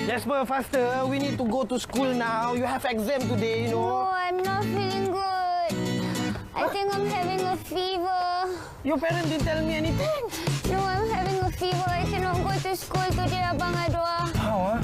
Jasper, faster. We need to go to school now. You have exam today, you know. No, I'm not feeling good. I think I'm having a fever. Your parents didn't tell me anything. No, I'm having a fever. I cannot go to school today, Abang Adwa. How,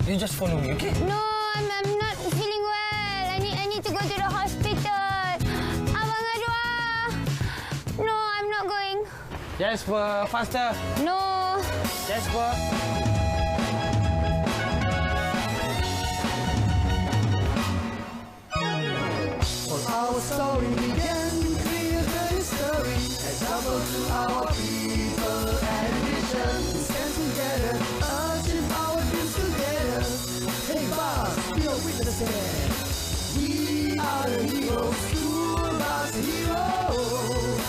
you just follow me, okay? No, I'm not feeling well. I need to go to the hospital. Abang Adwa. No, I'm not going. Jasper, faster. No. Jasper. Our story began, create a history, example to our people and vision. Stand together, achieve our dreams together. Hey boss, we are witnesses. We are the heroes, school bus heroes.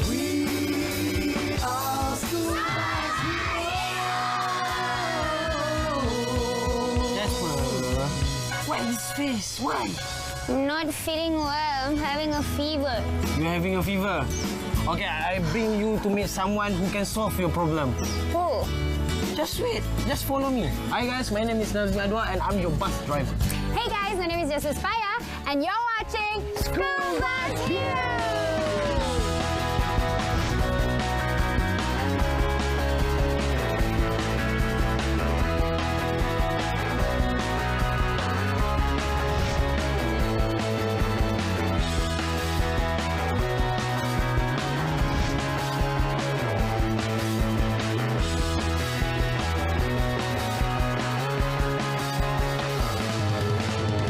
We are school bus heroes. Jasper, what is this? Why? I'm not feeling well. I'm having a fever. You're having a fever. Okay, I bring you to meet someone who can solve your problem. Who? Just wait. Just follow me. Hi guys, my name is Nazmi Adwa and I'm your bus driver. Hey guys, my name is Jasper Spaya and you're watching School Bus Heroes.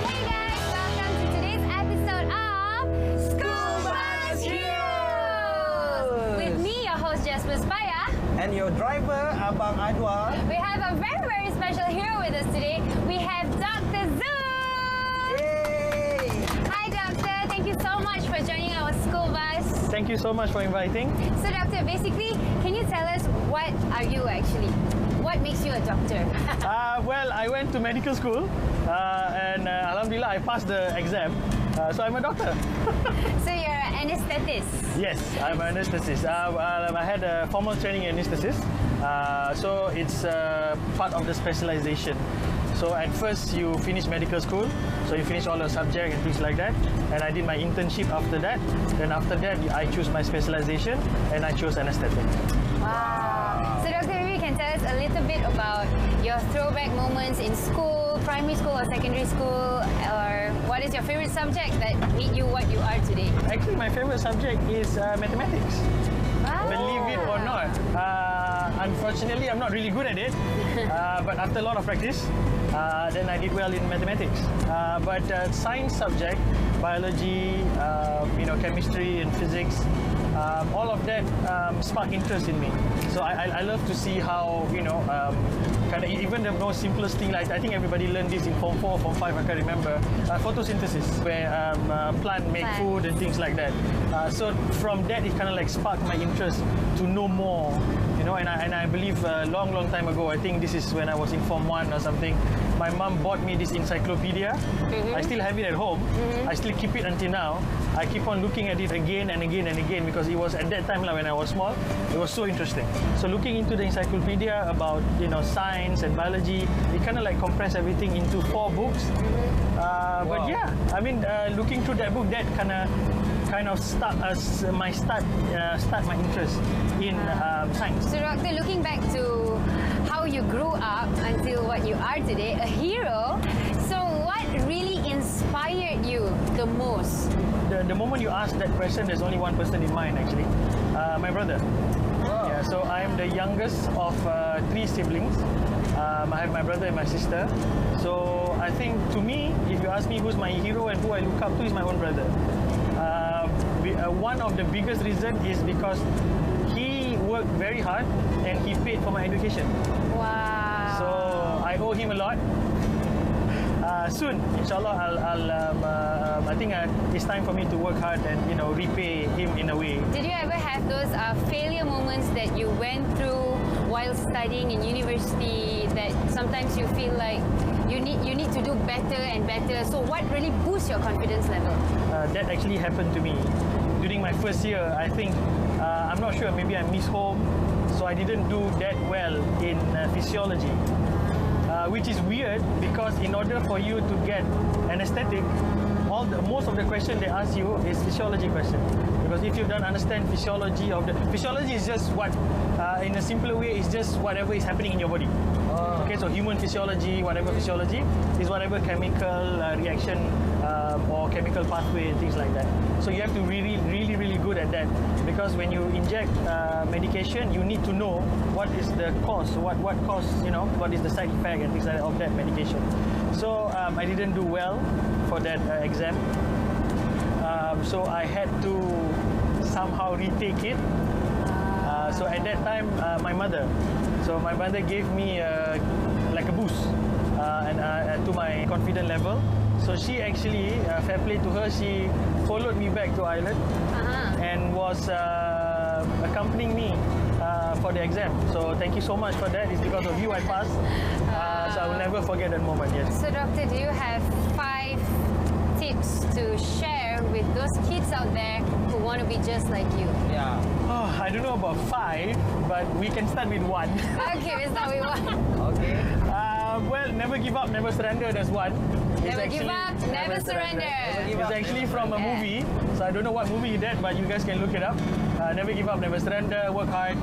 Hey guys, welcome to today's episode of School Bus Heroes. With me, your host Jasper Spaya. And your driver, Abang Adwa. We have a very special hero with us today. We have Dr. Zul. Yay! Hi Doctor, thank you so much for joining our school bus. Thank you so much for inviting. So Doctor, basically, can you tell us what are you actually? What makes you a doctor? Well, I went to medical school and Alhamdulillah, I passed the exam. So I'm a doctor. So you're an anesthetist. Yes, I'm an anesthetist. I had a formal training in anesthetist. So it's part of the specialization. So at first you finish medical school, so you finish all the subject and things like that. And I did my internship after that. Then after that, I chose my specialization and I chose anesthetic. Wow. So Doctor, maybe you can tell us a little bit about your throwback moments in school, primary school or secondary school, or what is your favorite subject that made you what you are today? Actually, my favorite subject is mathematics. Wow. Believe it or not. Unfortunately, I'm not really good at it. But after a lot of practice, then I did well in mathematics. But science subject, biology, chemistry and physics, all of that sparked interest in me. So I love to see how, kind of even the most simplest thing, like I think everybody learned this in Form 4, Form 5, I can remember, photosynthesis, where plant make food and things like that. So from that, it kind of like sparked my interest to know more, and I believe a long time ago, I think this is when I was in Form 1 or something, my mom bought me this encyclopedia. I still have it at home. I still keep it until now. I keep on looking at it again and again and again because it was at that time when I was small, it was so interesting. So looking into the encyclopedia about science and biology, it kind of like compressed everything into 4 books. But yeah, I mean, looking through that book, that kind of start my interest in science. So Doctor, looking back to how you grew up until what you are today, a hero, so what really inspired you the most? The moment you ask that question, there's only one person in mind actually, my brother. Oh. Yeah, so I am the youngest of 3 siblings. I have my brother and my sister. So I think to me, if you ask me who's my hero and who I look up to, is my own brother. One of the biggest reasons is because he worked very hard and he paid for my education. Wow. So I owe him a lot. Soon, inshallah, I think it's time for me to work hard and repay him in a way. Did you ever have those failure moments that you went through while studying in university that sometimes you feel like you need to do better and better? So what really boosts your confidence level? That actually happened to me during my first year. I think I'm not sure, maybe I missed home, so so I didn't do that well in physiology. Which is weird because in order for you to get anesthetic, most of the question they ask you is physiology question. Because if you don't understand physiology is just what, in a simpler way, is just whatever is happening in your body. Okay, so human physiology, whatever physiology, is whatever chemical reaction or chemical pathway and things like that. So you have to really good at that, because when you inject medication, you need to know what is the cause, what cause, what is the side effect and things like that of that medication. So I didn't do well for that exam. So I had to somehow retake it. So at that time, my mother gave me like a boost and to my confidence level. So she actually, fair play to her, she followed me back to Ireland and was accompanying me for the exam. So thank you so much for that. It's because of you I passed. So I will never forget that moment. Yes. So doctor, do you have 5 tips to share with those kids out there who want to be just like you? Yeah. Oh, I don't know about 5, but we can start with 1. Okay, let's start with 1. Okay. Well, never give up, never surrender. That's one. Never give up, never surrender. It's actually from a movie, so I don't know what movie that, but you guys can look it up. Never give up, never surrender, work hard.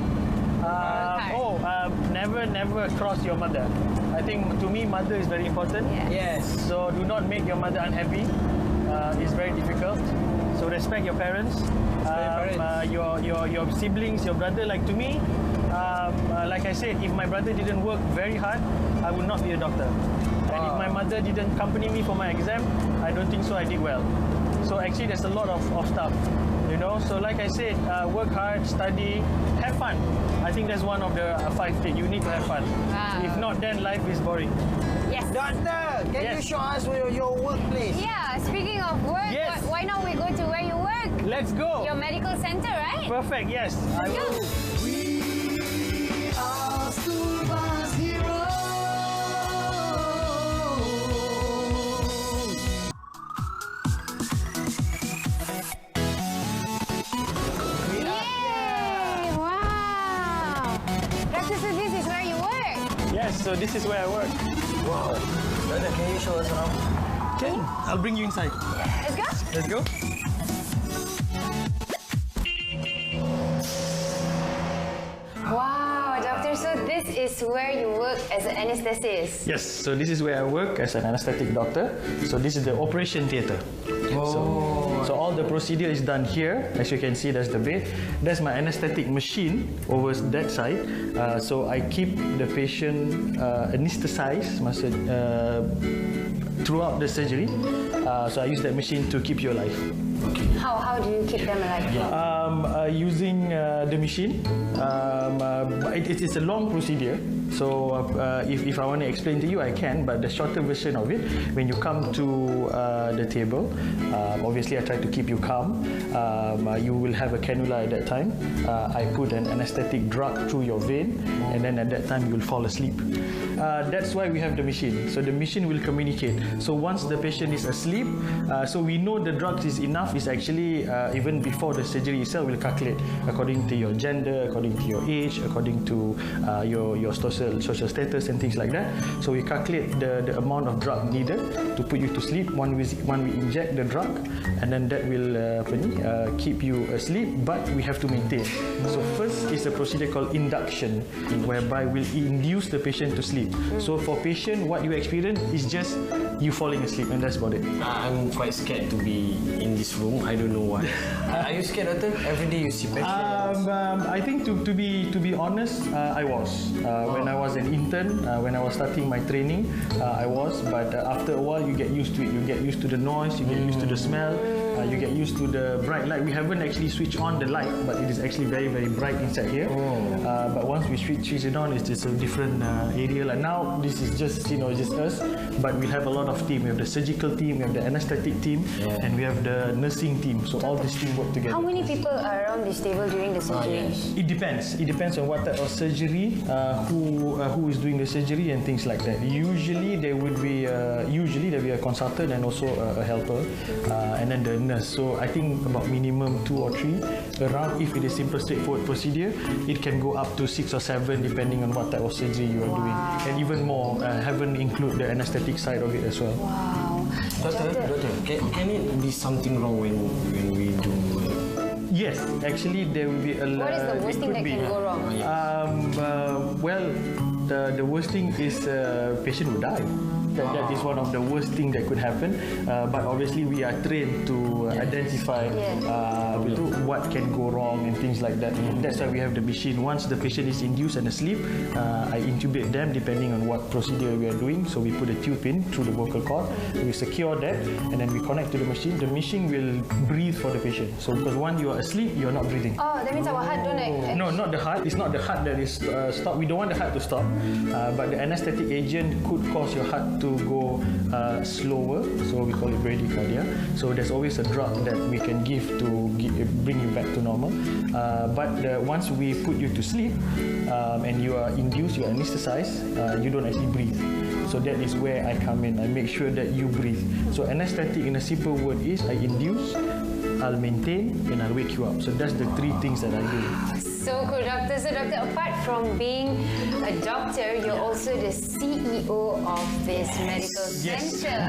Never cross your mother. I think to me, mother is very important. Yes. So do not make your mother unhappy. It's very difficult. So respect your parents, your siblings, your brother. Like to me, like I said, if my brother didn't work very hard, I would not be a doctor. And if my mother didn't accompany me for my exam, I don't think so I did well. So actually there's a lot of stuff, So like I said, work hard, study, have fun. I think that's one of the 5 things. You need to have fun. Wow. If not, then life is boring. Yes. Doctor, can you show us your workplace? Yeah, speaking of work, Yes. why not we go to where you work? Let's go. Your medical center, right? Perfect, yes. I Let's will. go. We are school bus heroes. Yay! Wow! Doctor, so this is where you work? Yes, so this is where I work. Wow. Doctor, can you show us around? Okay, I'll bring you inside. Let's go. Let's go. Wow, doctor, so this is where you work as an anesthetist. Yes, so this is where I work as an anesthetic doctor. So this is the operation theatre. So all the procedure is done here. As you can see, that's the bed. That's my anesthetic machine over that side. So I keep the patient anesthetized throughout the surgery. So I use that machine to keep you alive. How do you keep them alive? Using the machine. It's a long procedure. So if I want to explain to you, I can. But the shorter version of it, when you come to the table, obviously I try to keep you calm. You will have a cannula at that time. I put an anesthetic drug through your vein, and then at that time you will fall asleep. That's why we have the machine. So the machine will communicate. So once the patient is asleep, so we know the drugs is enough. Is actually even before the surgery itself, will calculate according to your gender, according to your age, according to your social status and things like that. So we calculate the amount of drug needed to put you to sleep. When we inject the drug, and then that will keep you asleep, but we have to maintain. So first is a procedure called induction, whereby we'll induce the patient to sleep. So for patient, what you experience is just you falling asleep, and that's about it. I'm quite scared to be in this room. I don't know why. Are you scared, doctor? Every day you see patients. I think to be honest, I was. When I was an intern, when I was starting my training, I was. But after a while, you get used to it. You get used to the noise. You get used to the smell. You get used to the bright light. We haven't actually switched on the light, but it is actually very, very bright inside here. But once we switch it on, it's just a different area. Like now, this is just just us. But we have a lot of team. We have the surgical team, we have the anesthetic team, and we have the nursing team. So all these team work together. How many people are around this table during the surgery? It depends. It depends on what type of surgery, who is doing the surgery and things like that. Usually there will be a consultant and also a helper, and then the nurse. So I think about minimum 2 or 3 around. If it is simple, straightforward procedure, it can go up to 6 or 7 depending on what type of surgery you are doing, and even more. Haven't include the anesthetic side of it as well. Wow. Doctor, can it be something wrong when we do? Yes, actually there will be a. What is the worst thing that can go wrong? Well, the worst thing is patient will die. That is one of the worst things that could happen. But obviously we are trained to identify what can go wrong and things like that. That's why we have the machine. Once the patient is induced and asleep, I intubate them depending on what procedure we are doing. So we put a tube in through the vocal cord, we secure that, and then we connect to the machine. The machine will breathe for the patient. So because once you are asleep, you are not breathing. Oh, that means our heart don't. No, not the heart. It's not the heart that is stopped. We don't want the heart to stop. But the anesthetic agent could cause your heart to go slower. So we call it bradycardia. So there's always a drug that we can give to bring you back to normal. But once we put you to sleep and you are induced, you are anesthetized, you don't actually breathe. So that is where I come in. I make sure that you breathe. So anesthetic in a simple word is I induce, I'll maintain, and I'll wake you up. So that's the 3 things that I do. So cool, doctor. So doctor, apart from being a doctor, you're also the CEO of this medical center,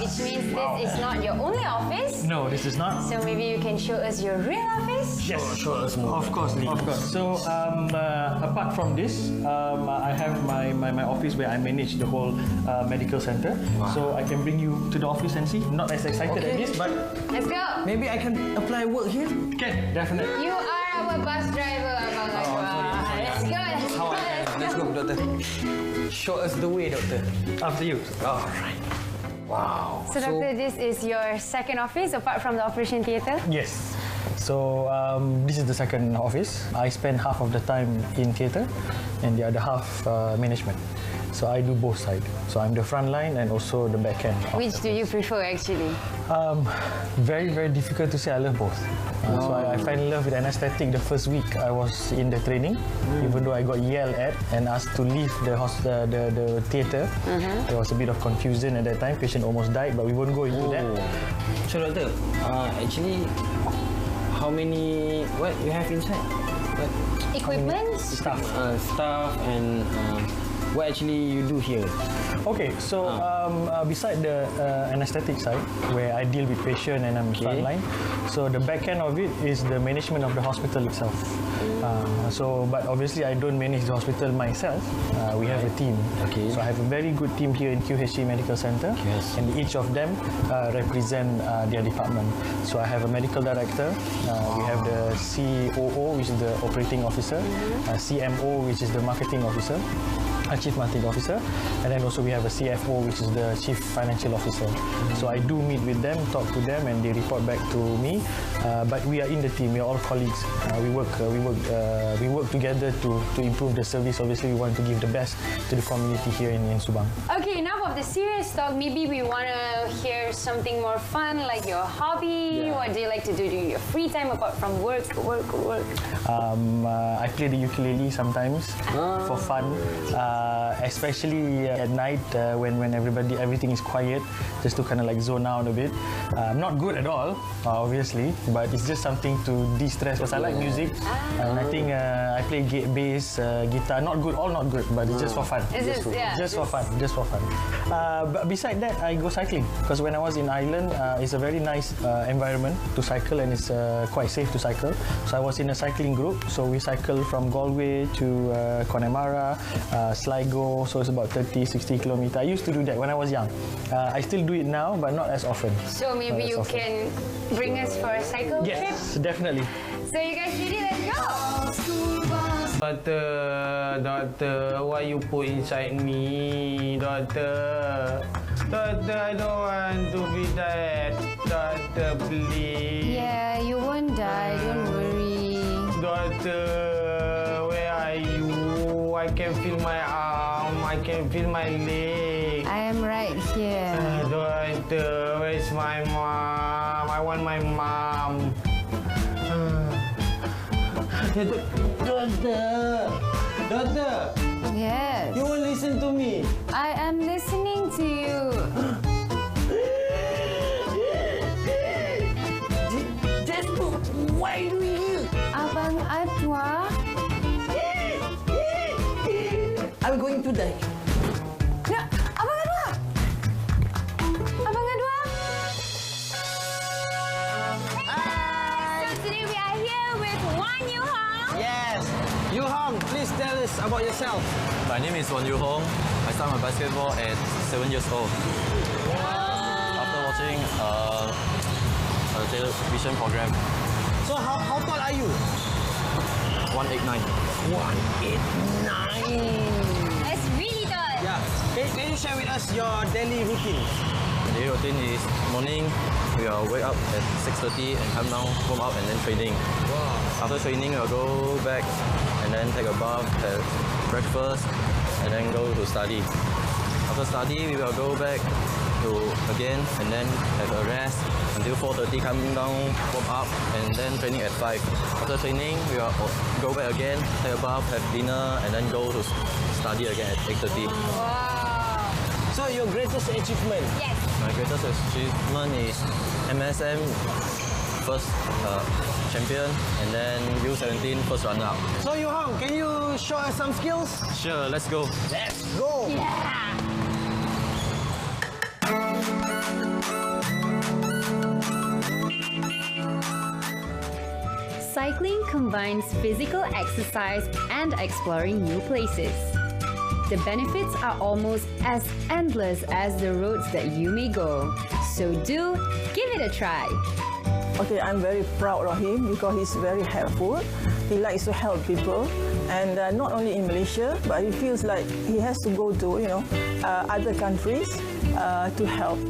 which means this is not your only office. No, this is not. So maybe you can show us your real office? Yes, Show us more. Of course. So apart from this, I have my office where I manage the whole medical center. So I can bring you to the office and see. Not as excited as this, but Let's go. Maybe I can apply work here. can definitely. You are our bus driver, Abang Anwar. Let's go. How I can? Let's go, doctor. Show us the way, doctor. After you. All right. Wow. So doctor, this is your second office apart from the operation theatre? Yes. So this is the second office. I spend half of the time in theatre and the other half management. So I do both sides. So I'm the front line and also the back end. Which do you prefer actually? Very, very difficult to say. I love both. So I fell in love with anesthetic the first week I was in the training, even though I got yelled at and asked to leave the theatre. There was a bit of confusion at that time. Patient almost died, but we won't go into that. So doctor, actually, how many, what you have inside? What? Equipment? Staff. Staff and what actually you do here? Okay, so beside the anesthetic side, where I deal with patient and I'm frontline, so the back end of it is the management of the hospital itself. But obviously I don't manage the hospital myself. We have a team. Okay. So I have a very good team here in QHC Medical Center, and each of them represent their department. So I have a medical director. We have the COO, which is the operating officer, CMO, which is the marketing officer, a chief marketing officer, and then also we have a CFO, which is the chief financial officer. So I do meet with them, talk to them, and they report back to me. But we are in the team. We are all colleagues. We work together to improve the service. Obviously, we want to give the best to the community here in Subang. Okay, enough of the serious talk. Maybe we want to hear something more fun, like your hobby. What do you like to do during your free time apart from work? I play the ukulele sometimes for fun, especially at night when everything is quiet, just to kind of like zone out a bit. I'm not good at all, obviously, but it's just something to de-stress because I like music, and I think I play bass, guitar. Not good, all not good, but it's just for fun. Just for fun. But beside that, I go cycling because when I was in Ireland, it's a very nice environment to cycle, and it's quite safe to cycle. So I was in a cycling group, so we cycle from Galway to Connemara, Sligo, so it's about 30-60 kilometers. I used to do that when I was young. I still do it now, but not as often. So maybe you can bring us for a cycle trip? Yes, definitely. So you guys ready? Let's go! Doctor, why you put inside me, doctor? Doctor, I don't want to be dead. Doctor, please. Yeah, you won't die. Don't worry. Doctor, where are you? I can feel my arm. I can feel my leg. I am right here. Doctor, where's my mom? I want my mom. Doctor, Yes. you won't listen to me. I am listening to you. I'm going to die. Ya, Abang Adwa. Abang Adwa. Hi. So today we are here with Wan Yu Hong. Yes. Yu Hong, please tell us about yourself. My name is Wan Yu Hong. I started my basketball at 7 years old. After watching a television program, So how tall are you? 189. 189. That's really tall. Yeah. Can you share with us your daily routine? The daily routine is morning, we will wake up at 6:30 and come down, warm up and then training. Wow. After training, we'll go back and then take a bath, have breakfast, and then go to study. After study, we will go back to again and then have a rest until 4:30, coming down, warm up, and then training at 5. After training, we will go back again, take a bath, have dinner, and then go to study again at 8:30. Wow. So your greatest achievement? Yes. My greatest achievement is MSM first champion and then U17 first runner-up. So Yu Hong, can you show us some skills? Sure, let's go. Let's go. Yeah. Cycling combines physical exercise and exploring new places. The benefits are almost as endless as the roads that you may go. So do give it a try. Okay, I'm very proud of him because he's very helpful. He likes to help people, and not only in Malaysia, but he feels like he has to go to other countries to help.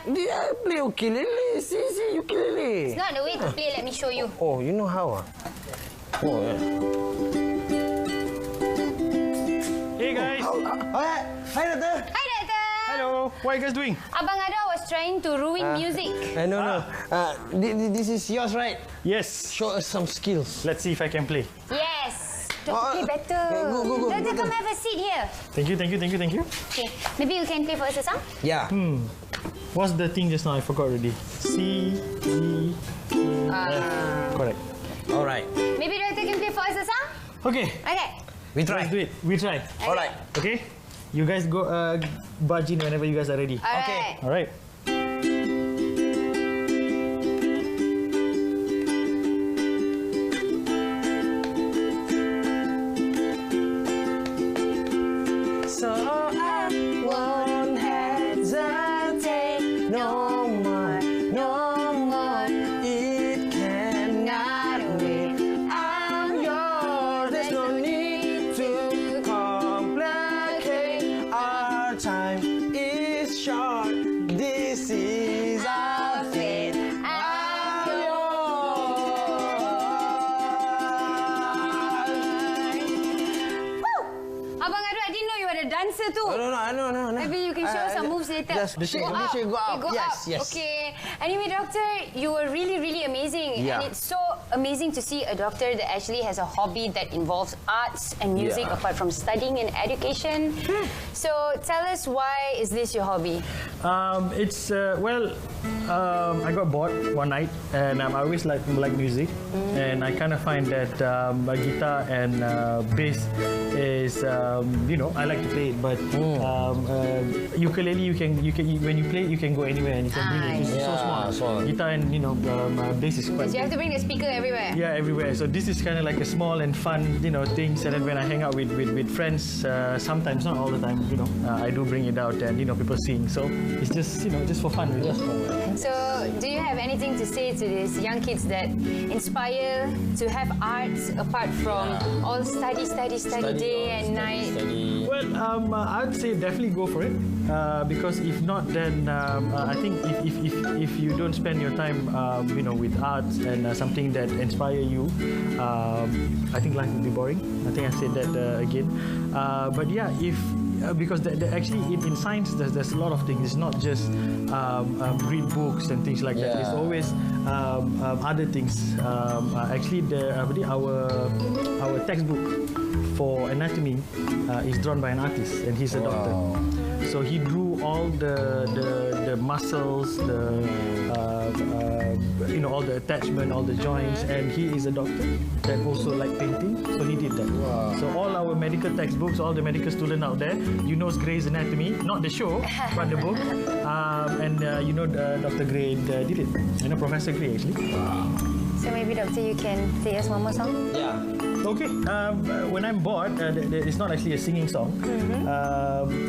Dia play ukulele. See ukulele. It's not the way to play, let me show you. Oh, you know how? Oh, yeah. Hey guys. Hi, Doctor. Hi, Doctor. Hello. What are you guys doing? Abang Adwa was trying to ruin music. No. This is yours, right? Yes. Show us some skills. Let's see if I can play. Yes. Doctor, play better. Go. Doctor, come have a seat here. Thank you. Okay. Maybe you can play for us a song? Yeah. What's the thing just now? I forgot already. C, E, F. Correct. All right. Maybe Doctor can play for us a song? Okay. Okay. We try. Let's do it. We try. All right. Okay. You guys go barge in whenever you guys are ready. All Okay. right. All right. So I won't hesitate no more. It cannot wait. I'm yours. There's no need to complicate. Our time is short. This is our fate. I'm yours. Abang Adwa, I didn't know you were a dancer too. No. Maybe you can show us some moves later. Just the shape, go up. Yes. Okay. Anyway, Doctor, you were really amazing. Yeah. And it's so amazing to see a doctor that actually has a hobby that involves arts and music Yeah. apart from studying and education. So tell us, why is this your hobby? It's I got bored one night, and I always like music, and I kind of find that guitar and bass is I like to play it, but ukulele you can when you play it, you can go anywhere and you can bring it. It's so small. Guitar and bass is quite. So you have to bring the speaker everywhere. Yeah, everywhere. So this is kind of like a small and fun, things. And then when I hang out with friends, sometimes, not all the time, I do bring it out and people sing. So it's just just for fun. Really. So do you have anything to say to these young kids that inspire to have arts apart from all study day and night? Well, I'd say definitely go for it because if not, then I think if you don't spend your time, with arts and something that inspire you, I think life will be boring. I think I said that again. But yeah, because actually in science there's a lot of things. It's not just read books and things like that. It's always other things. Actually, our textbook for anatomy is drawn by an artist, and he's a doctor. So he drew all the muscles, all the attachment, all the joints, and he is a doctor that also like painting, so he did that. Wow. So all our medical textbooks, all the medical students out there, Grey's Anatomy, not the show, but the book, Dr. Gray did it. Professor Gray actually. So maybe Doctor, you can play us one more song? Yeah. Okay. When I'm bored, it's not actually a singing song.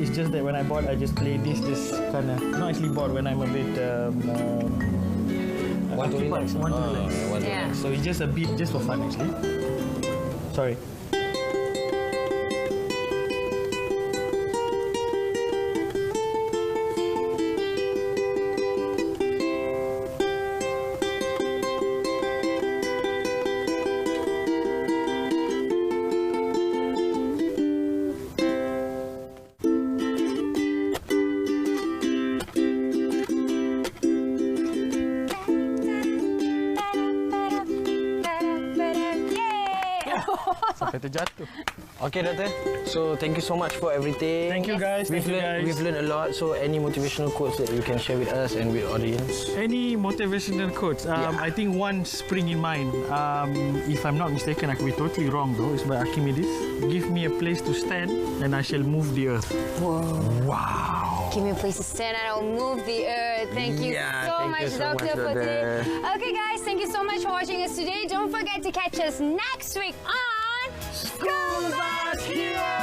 It's just that when I'm bored, I just play this kind of. Not actually bored when I'm a bit. Want to relax. Yeah. So it's just a beat, just for fun actually. Sorry. Sampai terjatuh. Okay, Doctor. So thank you so much for everything. Thank you guys. We've learned a lot. So any motivational quotes that you can share with us and with audience? Any motivational quotes? I think one spring in mind. If I'm not mistaken, I could be totally wrong though. It's by Archimedes. Give me a place to stand, and I shall move the earth. Whoa. Wow. Give me a place to stand and I'll move the earth. Thank you so much, Doctor, for today. Okay, guys, thank you so much for watching us today. Don't forget to catch us next week on School Bus Heroes.